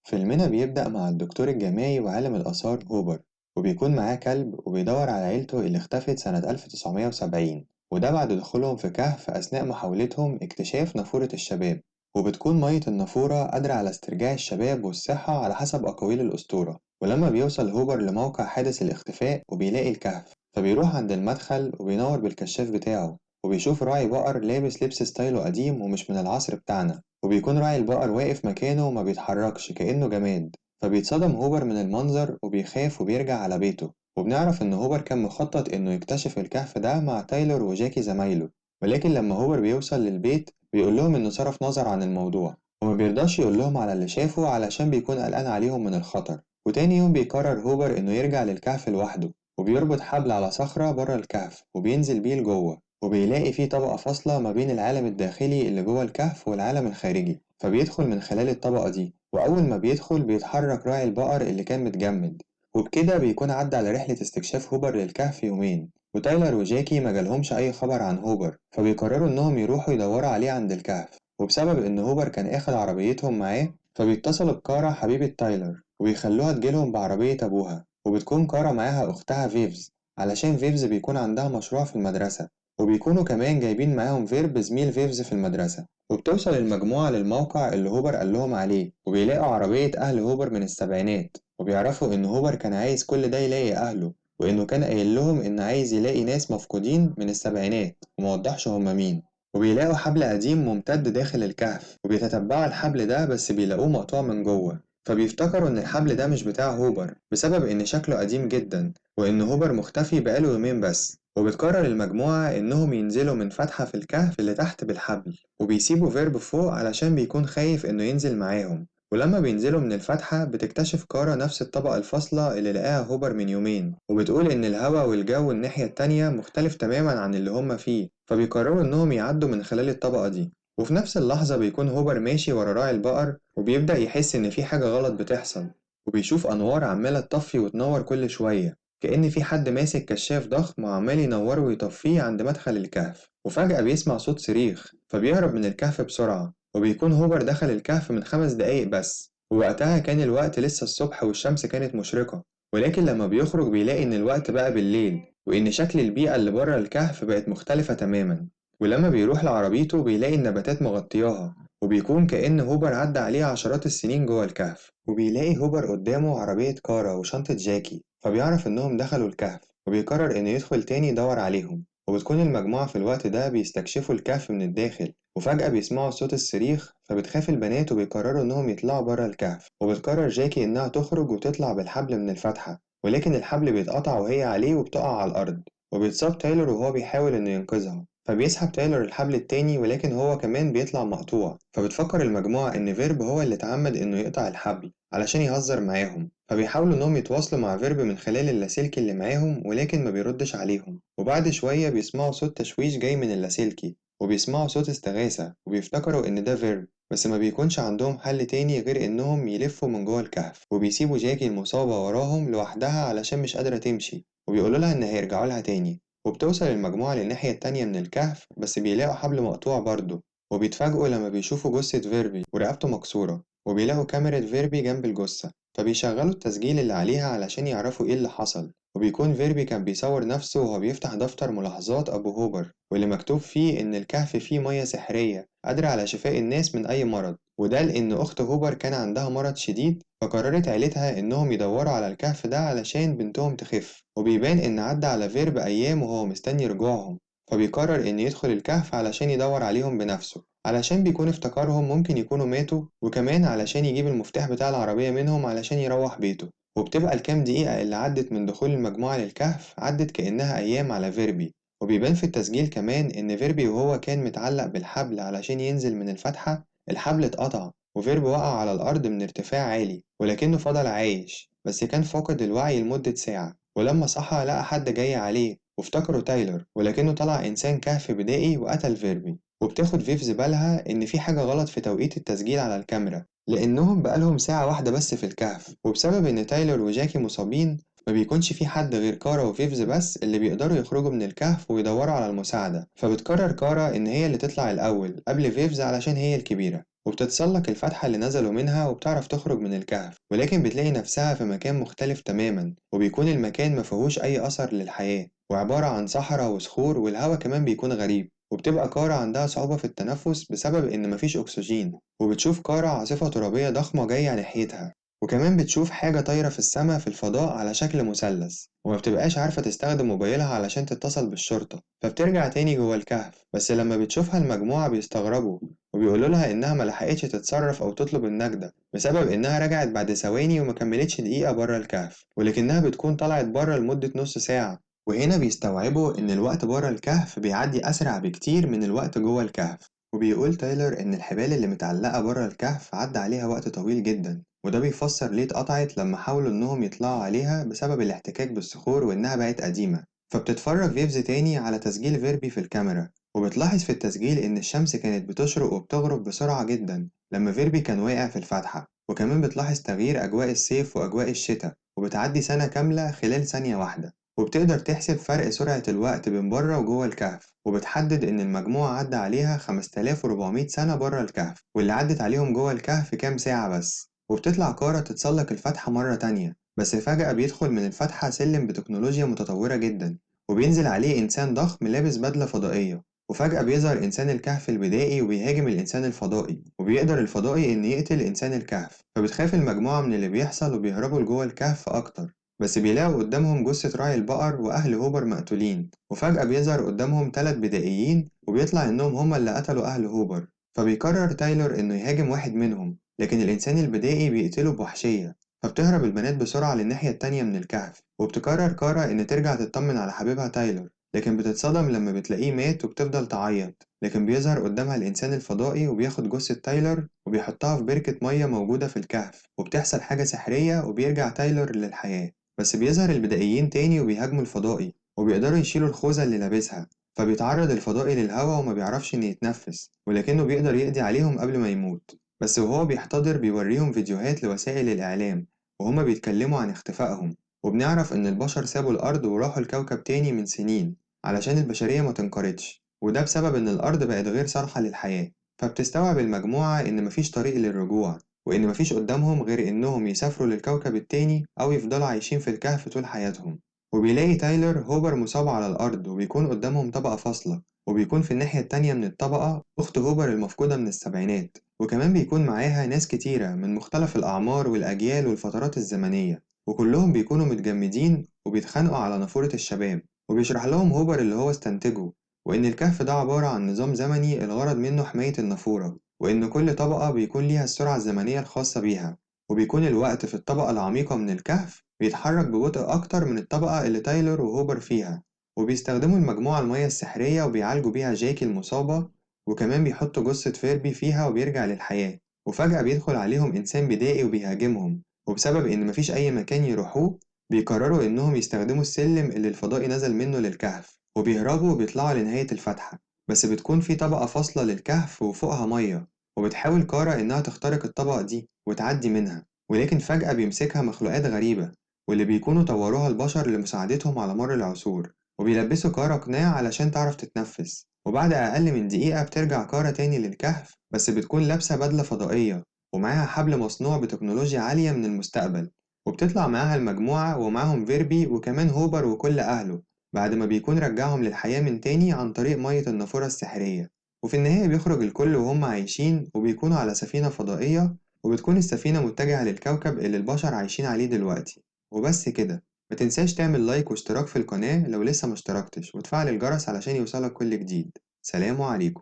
فيلمنا بيبدأ مع الدكتور الجامعي وعالم الآثار هوبر، وبيكون معاه كلب وبيدور على عيلته اللي اختفت سنة 1970، وده بعد دخولهم في كهف أثناء محاولتهم اكتشاف نافورة الشباب. وبتكون مية النافورة قادرة على استرجاع الشباب والصحة على حسب أقاويل الأسطورة. ولما بيوصل هوبر لموقع حادث الاختفاء وبيلاقي الكهف، فبيروح عند المدخل وبينور بالكشاف بتاعه، وبيشوف راعي بقر لابس لبس ستايله قديم ومش من العصر بتاعنا، وبيكون راعي البقر واقف مكانه وما بيتحركش كأنه جماد. فبيتصدم هوبر من المنظر وبيخاف وبيرجع على بيته. وبنعرف إن هوبر كان مخطط إنه يكتشف الكهف ده مع تايلور وجاكي زمايله، ولكن لما هوبر بيوصل للبيت بيقول لهم إنه صرف نظر عن الموضوع، وما بيرضاش يقول لهم على اللي شافه علشان بيكون قلقان عليهم من الخطر. وتاني يوم بيقرر هوبر إنه يرجع للكهف لوحده، وبيربط حبل على صخرة بره الكهف وبينزل بيه لجوه، وبيلاقي فيه طبقة فاصلة ما بين العالم الداخلي اللي جوه الكهف والعالم الخارجي، فبيدخل من خلال الطبقة دي. وأول ما بيدخل بيتحرك راعي البقر اللي كان متجمد. وبكده بيكون عدى على رحلة استكشاف هوبر للكهف يومين، وتايلر وجاكي مجالهمش أي خبر عن هوبر، فبيقرروا إنهم يروحوا يدوروا عليه عند الكهف. وبسبب إن هوبر كان أخد عربيتهم معاه، فبيتصلوا بكارا حبيبة تايلر وبيخلوها تجيلهم بعربية أبوها. وبتكون كارا معاها أختها فيفز، علشان فيفز بيكون عندها مشروع في المدرسة، وبيكونوا كمان جايبين معاهم فيرب زميل فيفز في المدرسة. وبتوصل المجموعة للموقع اللي هوبر قال لهم عليه، وبيلاقوا عربية أهل هوبر من السبعينات، وبيعرفوا إن هوبر كان عايز كل ده يلاقي أهله، وإنه كان قايل لهم إن عايز يلاقي ناس مفقودين من السبعينات وموضحش هما مين. وبيلاقوا حبل قديم ممتد داخل الكهف، وبيتتبعوا الحبل ده بس بيلاقوه مقطوع من جوه، فبيفتكروا إن الحبل ده مش بتاع هوبر بسبب إن شكله قديم جدا، وإن هوبر مختفي بقاله يومين بس. وبتقرر المجموعة إنهم ينزلوا من فتحة في الكهف اللي تحت بالحبل، وبيسيبوا فيرب فوق علشان بيكون خايف إنه ينزل معاهم. ولما بينزلوا من الفتحة بتكتشف كارا نفس الطبقة الفاصلة اللي لقاها هوبر من يومين، وبتقول إن الهواء والجو الناحية التانية مختلف تماما عن اللي هما فيه، فبيقرروا إنهم يعدوا من خلال الطبقة دي. وفي نفس اللحظة بيكون هوبر ماشي ورا راعي البقر، وبيبدأ يحس إن في حاجة غلط بتحصل، وبيشوف أنوار عمالة تطفي وتنور كل شوية، كأن في حد ماسك كشاف ضخم وعمال ينوره ويطفيه عند مدخل الكهف. وفجأة بيسمع صوت صريخ فبيهرب من الكهف بسرعة، وبيكون هوبر دخل الكهف من 5 دقايق بس، ووقتها كان الوقت لسه الصبح والشمس كانت مشرقة. ولكن لما بيخرج بيلاقي إن الوقت بقى بالليل، وإن شكل البيئة اللي بره الكهف بقت مختلفة تماما. ولما بيروح لعربيته بيلاقي النباتات مغطياها، وبيكون كأن هوبر عدى عليه عشرات السنين جوه الكهف. وبيلاقي هوبر قدامه عربية كارا وشنطة جاكي، فبيعرف إنهم دخلوا الكهف، وبيقرر إنه يدخل تاني يدور عليهم. وبتكون المجموعة في الوقت ده بيستكشفوا الكهف من الداخل، وفجأة بيسمعوا صوت الصريخ فبتخاف البنات وبيقرروا إنهم يطلعوا برا الكهف. وبتقرر جاكي إنها تخرج وتطلع بالحبل من الفتحة، ولكن الحبل بيتقطع وهي عليه وبتقع على الأرض. وبيتصاب تايلور وهو بيحاول إنه ينقذها، فبيسحب تايلور الحبل التاني ولكن هو كمان بيطلع مقطوع. فبتفكر المجموعة إن فيرب هو اللي اتعمد إنه يقطع الحبل علشان يهزر معاهم، فبيحاولوا إنهم يتواصلوا مع فيرب من خلال اللاسلكي اللي معاهم ولكن ما بيردش عليهم. وبعد شوية بيسمعوا صوت تشويش جاي من اللاسلكي، وبيسمعوا صوت استغاثة وبيفتكروا إن ده فيرب، بس ما بيكونش عندهم حل تاني غير إنهم يلفوا من جوه الكهف. وبيسيبوا جاكي المصابة وراهم لوحدها علشان مش قادرة تمشي، وبيقولوا لها إن هيرجعوا لها تاني. وبتوصل المجموعة للناحية التانية من الكهف بس بيلاقوا حبل مقطوع برضه، وبيتفاجئوا لما بيشوفوا جثة فيربي ورقبته مكسورة، وبيلاقوا كاميرا فيربي جنب الجثة، فبيشغلوا التسجيل اللي عليها علشان يعرفوا ايه اللي حصل. وبيكون فيربي كان بيصور نفسه وهو بيفتح دفتر ملاحظات أبو هوبر، واللي مكتوب فيه إن الكهف فيه مية سحرية قادرة على شفاء الناس من أي مرض، وده لأن أخت هوبر كان عندها مرض شديد، فقررت عيلتها إنهم يدوروا على الكهف ده علشان بنتهم تخف. وبيبان إن عدى على فيرب أيام وهو مستني رجوعهم، فبيقرر إن يدخل الكهف علشان يدور عليهم بنفسه، علشان بيكون افتكرهم ممكن يكونوا ماتوا، وكمان علشان يجيب المفتاح بتاع العربية منهم علشان يروح بيته. وبتبقى الكام دقيقة اللي عدت من دخول المجموعة للكهف عدت كأنها أيام على فيربي. وبيبان في التسجيل كمان إن فيربي وهو كان متعلق بالحبل علشان ينزل من الفتحة، الحبل اتقطع وفيربي وقع على الأرض من ارتفاع عالي، ولكنه فضل عايش بس كان فاقد الوعي لمدة ساعة. ولما صحى لقى حد جاي عليه وافتكره تايلور، ولكنه طلع إنسان كهف بدائي وقتل فيربي. وبتاخد فيفز بالها إن في حاجة غلط في توقيت التسجيل على الكاميرا، لأنهم بقالهم ساعة واحدة بس في الكهف، وبسبب إن تايلور وجاكي مصابين ما بيكونش في حد غير كارا وفيفز بس اللي بيقدروا يخرجوا من الكهف ويدوروا على المساعدة. فبتقرر كارا إن هي اللي تطلع الأول قبل فيفز علشان هي الكبيرة، وبتتسلق الفتحة اللي نزلوا منها وبتعرف تخرج من الكهف، ولكن بتلاقي نفسها في مكان مختلف تماما، وبيكون المكان مفيهوش أي أثر للحياة وعبارة عن صحراء وصخور، والهواء كمان بيكون غريب. وبتبقى كارا عندها صعوبة في التنفس بسبب إن مفيش أكسجين، وبتشوف كارا عاصفة ترابية ضخمة جاية ناحيتها، وكمان بتشوف حاجة طايرة في السماء في الفضاء على شكل مثلث، وما بتبقاش عارفة تستخدم موبايلها علشان تتصل بالشرطة، فبترجع تاني جوه الكهف. بس لما بتشوفها المجموعة بيستغربوا وبيقولوا لها إنها ملحقتش تتصرف أو تطلب النجدة بسبب إنها رجعت بعد ثواني ومكملتش دقيقة بره الكهف، ولكنها بتكون طلعت بره لمدة نص ساعة. وهنا بيستوعبوا إن الوقت بره الكهف بيعدي أسرع بكتير من الوقت جوه الكهف. وبيقول تايلر إن الحبال اللي متعلقة بره الكهف عدى عليها وقت طويل جدا، وده بيفسر ليه اتقطعت لما حاولوا إنهم يطلعوا عليها بسبب الاحتكاك بالصخور وإنها بقت قديمة. فبتتفرج فيفز تاني على تسجيل فيربي في الكاميرا، وبتلاحظ في التسجيل إن الشمس كانت بتشرق وبتغرب بسرعة جدا لما فيربي كان واقع في الفتحة، وكمان بتلاحظ تغيير أجواء الصيف وأجواء الشتاء، وبتعدي سنة كاملة خلال ثانية واحدة. وبتقدر تحسب فرق سرعة الوقت بين بره وجوه الكهف، وبتحدد إن المجموعة عدى عليها 5400 سنة بره الكهف، واللي عدت عليهم جوه الكهف كام ساعة بس. وبتطلع كارا تتسلق الفتحة مرة تانية، بس فجأة بيدخل من الفتحة سلم بتكنولوجيا متطورة جدا، وبينزل عليه إنسان ضخم لابس بدلة فضائية. وفجأة بيظهر إنسان الكهف البدائي وبيهاجم الإنسان الفضائي، وبيقدر الفضائي إن يقتل إنسان الكهف، فبتخاف المجموعة من اللي بيحصل وبيهربوا لجوه الكهف أكتر. بس بيلاقوا قدامهم جثة راعي البقر وأهل هوبر مقتولين، وفجأة بيظهر قدامهم 3 بدائيين وبيطلع إنهم هما اللي قتلوا أهل هوبر. فبيقرر تايلور إنه يهاجم واحد منهم، لكن الإنسان البدائي بيقتله بوحشية. فبتهرب البنات بسرعة للناحية التانية من الكهف، وبتقرر كارا إن ترجع تطمن على حبيبها تايلور، لكن بتتصدم لما بتلاقيه مات وبتفضل تعيط. لكن بيظهر قدامها الإنسان الفضائي وبياخد جثة تايلور وبيحطها في بركة مية موجودة في الكهف، وبتحصل حاجة سحرية وبيرجع تايلور للحياة. بس بيظهر البدائيين تاني وبيهاجموا الفضائي، وبيقدروا يشيلوا الخوذة اللي لابسها، فبيتعرض الفضائي للهواء وما بيعرفش إنه يتنفس، ولكنه بيقدر يقضي عليهم قبل ما يموت. بس وهو بيحتضر بيوريهم فيديوهات لوسائل الإعلام وهما بيتكلموا عن اختفائهم، وبنعرف إن البشر سابوا الأرض وراحوا لكوكب تاني من سنين علشان البشرية ما تنقرضش، وده بسبب إن الأرض بقت غير صالحة للحياة. فبتستوعب المجموعة إن مفيش طريق للرجوع، وإن مفيش قدامهم غير إنهم يسافروا للكوكب التاني أو يفضلوا عايشين في الكهف طول حياتهم. وبيلاقي تايلر هوبر مصاب على الأرض وبيكون قدامهم طبقة فاصلة، وبيكون في الناحية التانية من الطبقة أخت هوبر المفقودة من السبعينات، وكمان بيكون معاها ناس كتيرة من مختلف الأعمار والأجيال والفترات الزمنية، وكلهم بيكونوا متجمدين وبيتخانقوا على نافورة الشباب. وبيشرح لهم هوبر اللي هو استنتجه، وإن الكهف ده عبارة عن نظام زمني الغرض منه حماية النافورة، وإن كل طبقة بيكون ليها السرعة الزمنية الخاصة بيها، وبيكون الوقت في الطبقة العميقة من الكهف بيتحرك ببطء أكتر من الطبقة اللي تايلور وهوبر فيها. وبيستخدموا المجموعة المية السحرية وبيعالجوا بيها جاكي المصابة، وكمان بيحطوا جثة فيربي فيها وبيرجع للحياة. وفجأة بيدخل عليهم إنسان بدائي وبيهاجمهم، وبسبب إن مفيش أي مكان يروحوه بيقرروا إنهم يستخدموا السلم اللي الفضائي نزل منه للكهف، وبيهربوا وبيطلعوا لنهاية الفتحة. بس بتكون في طبقة فاصلة للكهف وفوقها مية، وبتحاول كارا إنها تخترق الطبقة دي وتعدي منها، ولكن فجأة بيمسكها مخلوقات غريبة واللي بيكونوا طوروها البشر لمساعدتهم على مر العصور، وبيلبسوا كارا قناع علشان تعرف تتنفس. وبعد أقل من دقيقة بترجع كارا تاني للكهف، بس بتكون لابسة بدلة فضائية ومعاها حبل مصنوع بتكنولوجيا عالية من المستقبل. وبتطلع معاها المجموعة ومعاهم فيربي وكمان هوبر وكل أهله، بعد ما بيكون رجعهم للحياة من تاني عن طريق مية النافورة السحرية. وفي النهاية بيخرج الكل وهم عايشين وبيكونوا على سفينة فضائية، وبتكون السفينة متجهة للكوكب اللي البشر عايشين عليه دلوقتي. وبس كده. متنساش تعمل لايك واشتراك في القناة لو لسه مشتركتش، وتفعل الجرس علشان يوصلك كل جديد. سلام عليكم.